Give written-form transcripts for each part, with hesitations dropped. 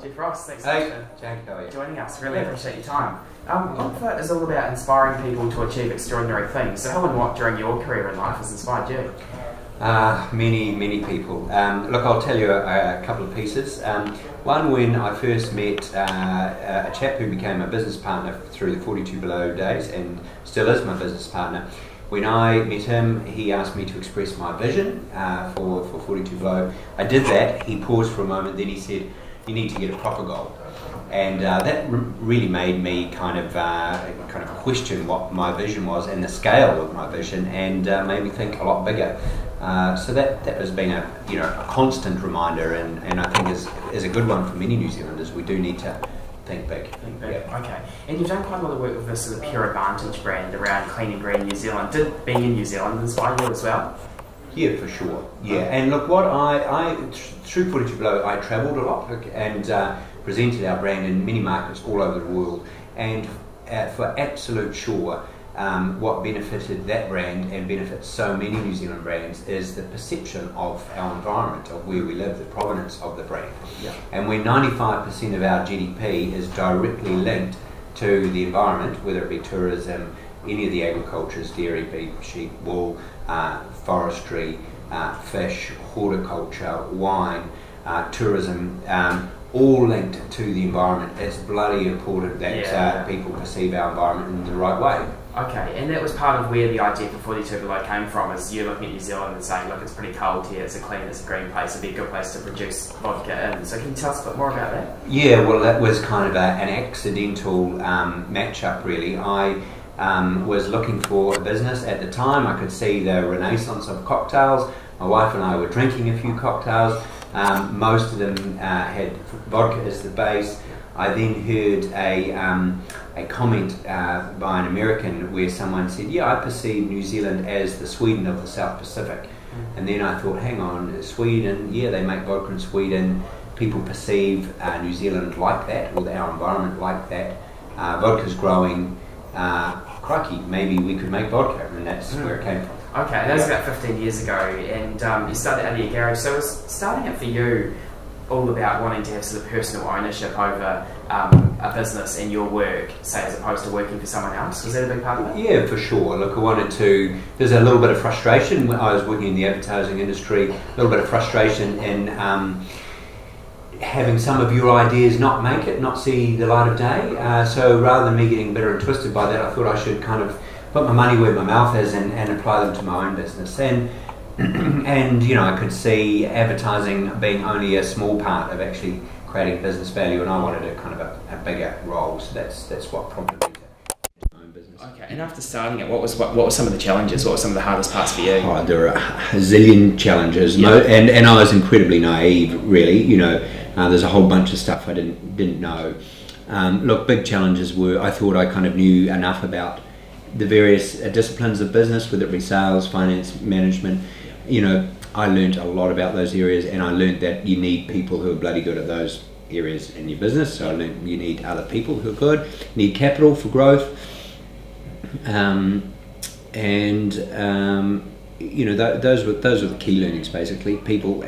Geoff Ross, thanks Hey, for joining us. Really appreciate your time. Oompher is all about inspiring people to achieve extraordinary things. So who and what during your career in life has inspired you? Many people. Look, I'll tell you a couple of pieces. One, when I first met a chap who became a business partner through the 42 Below days and still is my business partner. When I met him, he asked me to express my vision for 42 Below. I did that. He paused for a moment, then he said, "You need to get a proper goal." And that really made me kind of question what my vision was and the scale of my vision, and made me think a lot bigger. So that has been a constant reminder, and I think is a good one for many New Zealanders. We do need to think big. Think big. Yeah. Okay. And you've done quite a lot of work with this sort of Pure Advantage brand around clean and green New Zealand. Did being in New Zealand inspire you as well? Yeah, for sure. Yeah, and look, what I through 42 Below, I travelled a lot and presented our brand in many markets all over the world, and for absolute sure, what benefited that brand and benefits so many New Zealand brands is the perception of our environment, of where we live, the provenance of the brand. Yeah. And when 95% of our GDP is directly linked to the environment, whether it be tourism, any of the agricultures, dairy, beef, sheep, wool, forestry, fish, horticulture, wine, tourism, all linked to the environment. It's bloody important that people perceive our environment in the right way. Okay, and that was part of where the idea for 42 Below came from, is you looking at New Zealand and saying, look, it's pretty cold here, it's a clean, it's a green place, it'd be a good place to produce vodka in. So can you tell us a bit more about that? Yeah, well, that was kind of an accidental match-up, really. I was looking for a business at the time. I could see the renaissance of cocktails. My wife and I were drinking a few cocktails. Most of them had vodka as the base. I then heard a comment by an American where someone said, "Yeah, I perceive New Zealand as the Sweden of the South Pacific." And then I thought, hang on, Sweden, yeah, they make vodka in Sweden. People perceive New Zealand like that, or our environment like that. Vodka's growing. Crikey, maybe we could make vodka, and that's where it came from. Okay, that was about 15 years ago, and you started out of your garage. So was starting it for you all about wanting to have sort of personal ownership over a business and your work, say, as opposed to working for someone else? Was that a big part of it? Yeah, for sure. Look, I wanted to, there's a little bit of frustration when I was working in the advertising industry, a little bit of frustration in having some of your ideas not make it, not see the light of day. So rather than me getting bitter and twisted by that, I thought I should kind of put my money where my mouth is and apply them to my own business. And I could see advertising being only a small part of actually creating business value, and I wanted a kind of a bigger role. So that's what prompted me to my own business. Okay, and after starting it, what were some of the challenges? What were some of the hardest parts for you? Oh, there were a zillion challenges, and I was incredibly naive, really. There's a whole bunch of stuff I didn't know. Look, big challenges were, I thought I kind of knew enough about the various disciplines of business, whether it be sales, finance, management. I learned a lot about those areas, and I learned that you need people who are bloody good at those areas in your business. So I learned you need other people who are good, you need capital for growth, those were the key learnings, basically. People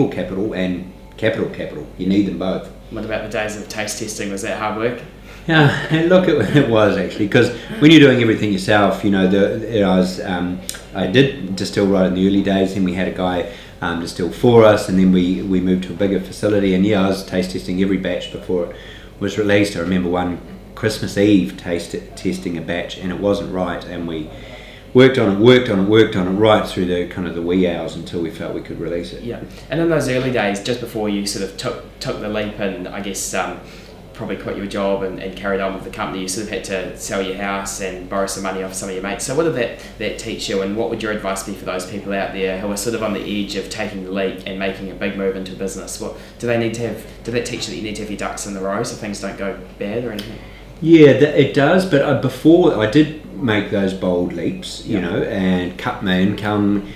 capital and capital. You need them both. What about the days of taste testing? Was that hard work? Yeah, and look, it was actually, because when you're doing everything yourself, I did distill right in the early days, and we had a guy distill for us, and then we moved to a bigger facility, and I was taste testing every batch before it was released. I remember one Christmas Eve testing a batch, and it wasn't right, and we worked on it right through the kind of the wee hours until we felt we could release it. Yeah, and in those early days, just before you sort of took the leap and I guess probably quit your job and carried on with the company, you sort of had to sell your house and borrow some money off some of your mates. So what did that teach you, and what would your advice be for those people out there who are sort of on the edge of taking the leap and making a big move into business? What do they need to have? Did that teach you that you need to have your ducks in the row so things don't go bad or anything? Yeah, it does, but before I did make those bold leaps, and cut my income,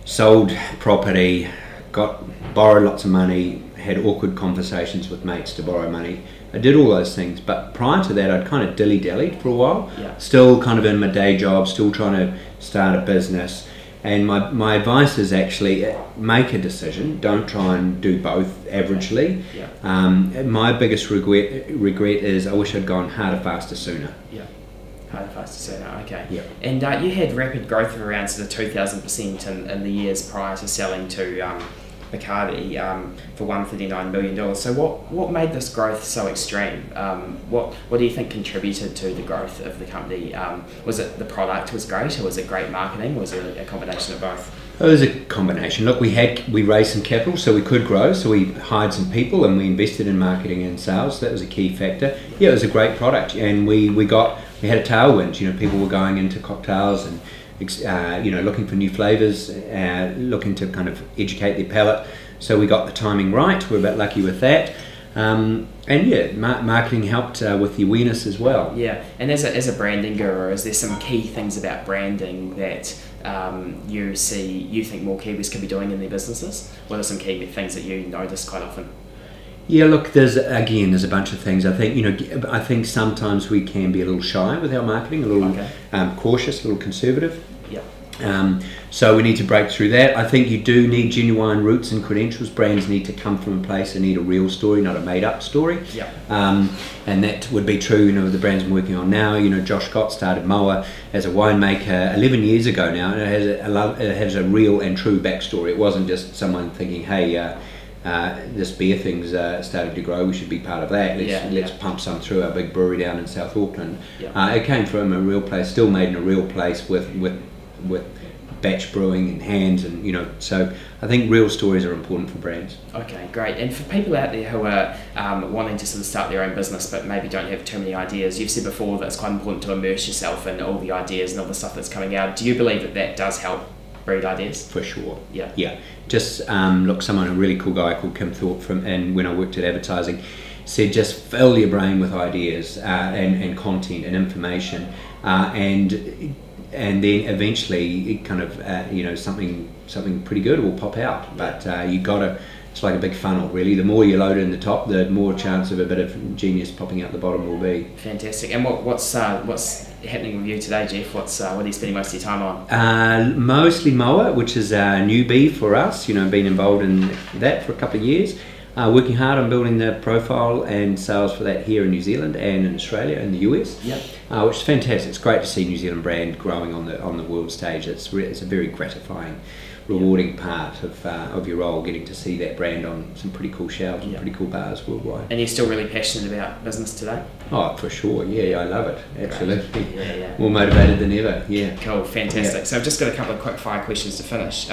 sold property, borrowed lots of money, had awkward conversations with mates to borrow money. I did all those things, but prior to that I'd kind of dilly-dallied for a while, still kind of in my day job, still trying to start a business, And my advice is actually make a decision. Don't try and do both averagely. Yeah. My biggest regret is I wish I'd gone harder, faster, sooner. Yeah. Harder, faster, sooner. Okay. Yeah. And you had rapid growth of around sort of 2,000% in the years prior to selling to Bacardi for $139 million. So what made this growth so extreme? What do you think contributed to the growth of the company? Was it the product was great, or was it great marketing, or was it a combination of both? It was a combination. Look, we raised some capital so we could grow, so we hired some people and we invested in marketing and sales. That was a key factor. Yeah, it was a great product, and we had a tailwind. You know, people were going into cocktails and looking for new flavours, looking to kind of educate their palate. So we got the timing right. We're a bit lucky with that. And yeah, marketing helped with the awareness as well. Yeah, and as a branding guru, is there some key things about branding that you think more Kiwis could be doing in their businesses? What are some key things that you notice quite often? Yeah, look, there's a bunch of things. I think sometimes we can be a little shy with our marketing, a little cautious, a little conservative. Yeah. So we need to break through that. I think you do need genuine roots and credentials. Brands need to come from a place and need a real story, not a made-up story. Yeah. And that would be true, the brands I'm working on now. Josh Scott started Moa as a winemaker 11 years ago now, and it has a real and true backstory. It wasn't just someone thinking, hey, this beer thing's starting to grow, we should be part of that. Let's pump some through our big brewery down in South Auckland. Yeah. It came from a real place, still made in a real place with batch brewing and hands, and so I think real stories are important for brands. Okay, great. And for people out there who are wanting to sort of start their own business but maybe don't have too many ideas, you've said before that it's quite important to immerse yourself in all the ideas and all the stuff that's coming out. Do you believe that does help breed ideas? For sure. Yeah. Yeah. Just a really cool guy called Kim Thorpe and when I worked at advertising, said just fill your brain with ideas and content and information, and then eventually it kind of something pretty good will pop out. But it's like a big funnel really. The more you load in the top, the more chance of a bit of genius popping out the bottom will be. Fantastic. And what's happening with you today, Geoff? What are you spending most of your time on? Mostly Moa, which is a newbie for us. Been involved in that for a couple of years. Working hard on building the profile and sales for that here in New Zealand and in Australia and the US. Yep. Which is fantastic. It's great to see New Zealand brand growing on the world stage. It's a very gratifying, rewarding part of your role, getting to see that brand on some pretty cool shelves and pretty cool bars worldwide. And you're still really passionate about business today? Oh, for sure. Yeah, I love it. Absolutely. Yeah. More motivated than ever. Yeah. Cool. Fantastic. Yeah. So I've just got a couple of quick fire questions to finish.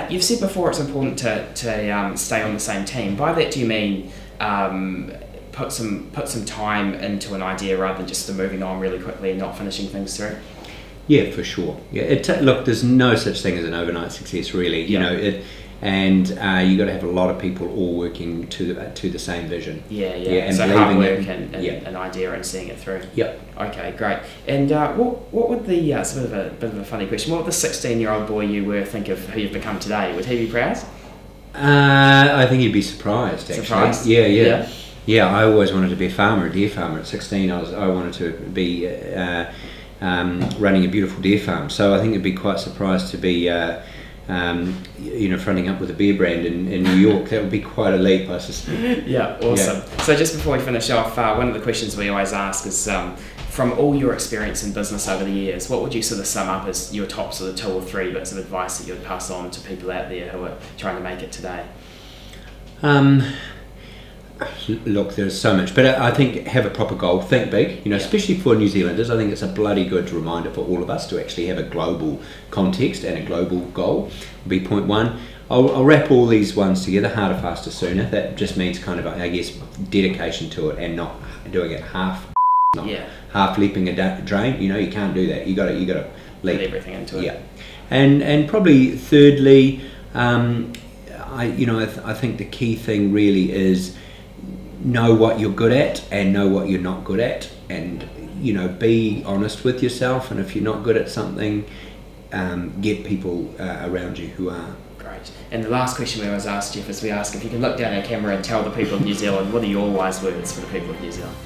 You've said before it's important to stay on the same team. By that, do you mean put some time into an idea rather than just moving on really quickly and not finishing things through? Yeah, for sure. Yeah, look, there's no such thing as an overnight success, really. And you got to have a lot of people all working to the same vision. Yeah. And so hard work and an idea and seeing it through. Yep. Okay, great. And what would the sort of a bit of a funny question? What would the 16-year-old boy you were think of who you've become today? Would he be proud? I think he'd be surprised. Actually. Surprised? Yeah. Yeah, I always wanted to be a deer farmer. At 16, I wanted to be running a beautiful deer farm. So I think it'd be quite surprised to be. Fronting up with a beer brand in New York. That would be quite a leap, I suspect. Yeah, awesome. Yeah. So just before we finish off, one of the questions we always ask is, from all your experience in business over the years, what would you sort of sum up as your top sort of 2 or 3 bits of advice that you would pass on to people out there who are trying to make it today? Look, there's so much, but I think have a proper goal, think big, especially for New Zealanders. I think it's a bloody good reminder for all of us to actually have a global context and a global goal, would be point 1. I'll wrap all these ones together, harder, faster, sooner. That just means kind of, I guess, dedication to it and not doing it half leaping a drain. You can't do that. You got to leap. Put everything into it. Yeah, and probably thirdly, I think the key thing really is know what you're good at and know what you're not good at, and be honest with yourself, and if you're not good at something, get people around you who are. Great. And the last question we always ask, Geoff, is we ask if you can look down our camera and tell the people of New Zealand, what are your wise words for the people of New Zealand?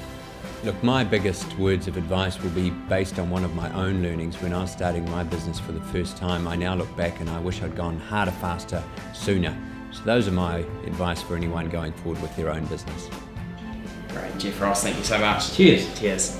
Look, my biggest words of advice will be based on one of my own learnings when I was starting my business for the first time. I now look back and I wish I'd gone harder, faster, sooner. So those are my advice for anyone going forward with their own business. Great. Geoff Ross, thank you so much. Cheers. Cheers.